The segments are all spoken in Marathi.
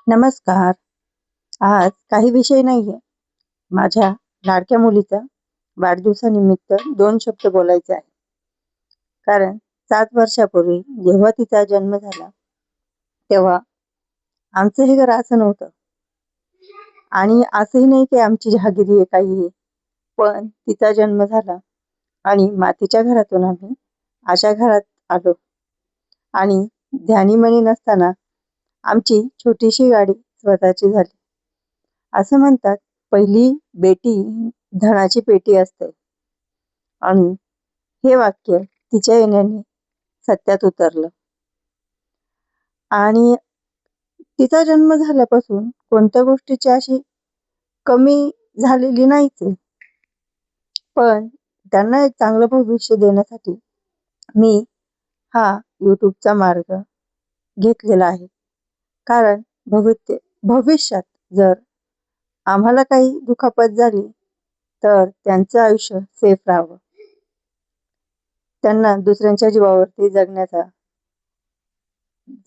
नमस्कार. आज काही विषय नाहीये. माझ्या लाडक्या मुलीचा वाढदिवसानिमित्त 2 शब्द बोलायचे आहे. कारण 7 वर्षापूर्वी जेव्हा तिचा जन्म झाला, तेव्हा आमचं हे घर असं नव्हतं आणि असंही नाही की आमची जहागिरी आहे काही आहे. पण तिचा जन्म झाला आणि मातीच्या घरातून आम्ही अशा घरात आलो आणि ध्यानीमनी नसताना आमची छोटीशी गाडी स्वतःची झाली. असं म्हणतात, पहिली बेटी धनाची पेटी असते आणि हे वाक्य तिच्या येण्याने सत्यात उतरलं. आणि तिचा जन्म झाल्यापासून कोणत्या गोष्टीची अशी कमी झालेली नाहीच आहे. पण त्यांना एक चांगलं भविष्य देण्यासाठी मी हा YouTubeचा मार्ग घेतलेला आहे. कारण भविष्यात जर आम्हाला काही दुखापत झाली तर त्यांचं आयुष्य सेफ राहावं. त्यांना दुसऱ्यांच्या जीवावरती जगण्याचा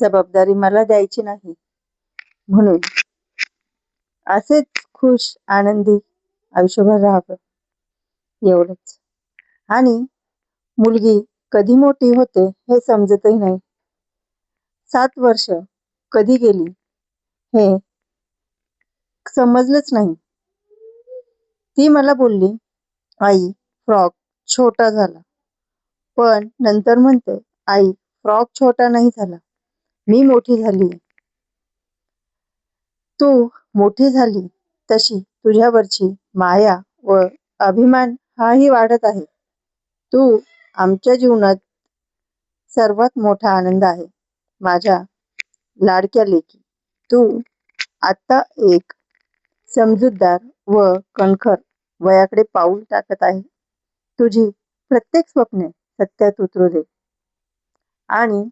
जबाबदारी मला द्यायची नाही. म्हणून असेच खुश आनंदी आयुष्यभर राहावं एवढंच. आणि मुलगी कधी मोठी होते हे समजतही नाही. 7 वर्ष कधी गेली हे समजलंच नाही. ती मला बोलली, आई फ्रॉक छोटा झाला. पण नंतर म्हणते, आई फ्रॉक छोटा नाही झाला, मी मोठी झाली. तू मोठी झाली तशी तुझ्यावरची माया व अभिमान हाही वाढत आहे. तू आमच्या जीवनात सर्वात मोठा आनंद आहे. माझ्या लाडक्या लेकी, तू आता एक समजूतदार व कणखर वयाकडे पाऊल टाकत आहे. तुझी प्रत्येक स्वप्ने सत्यात उतरू दे. आणि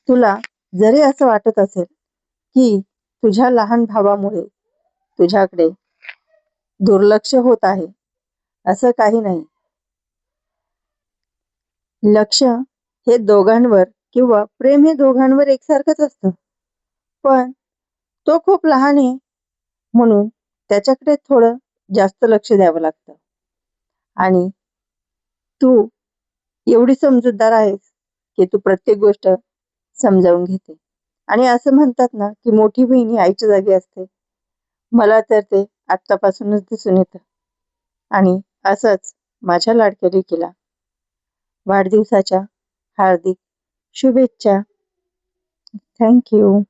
तुला जरी असं वाटत असेल की तुझ्या लहान भावामुळे तुझ्याकडे दुर्लक्ष होत आहे, असं काही नाही. लक्ष हे दोघांवर किंवा प्रेम हे दोघांवर एकसारखंच असतं. पण तो खूप लहान आहे म्हणून त्याच्याकडे थोडं जास्त लक्ष द्यावं लागतं. आणि तू एवढी समजूतदार आहेस की तू प्रत्येक गोष्ट समजावून घेते. आणि असं म्हणतात ना की मोठी बहीण ही आईच्या जागी असते. मला तर ते आत्तापासूनच दिसून येतं. आणि असंच माझ्या लाडक्या लेकीला वाढदिवसाच्या हार्दिक शुभेच्छा. Thank you.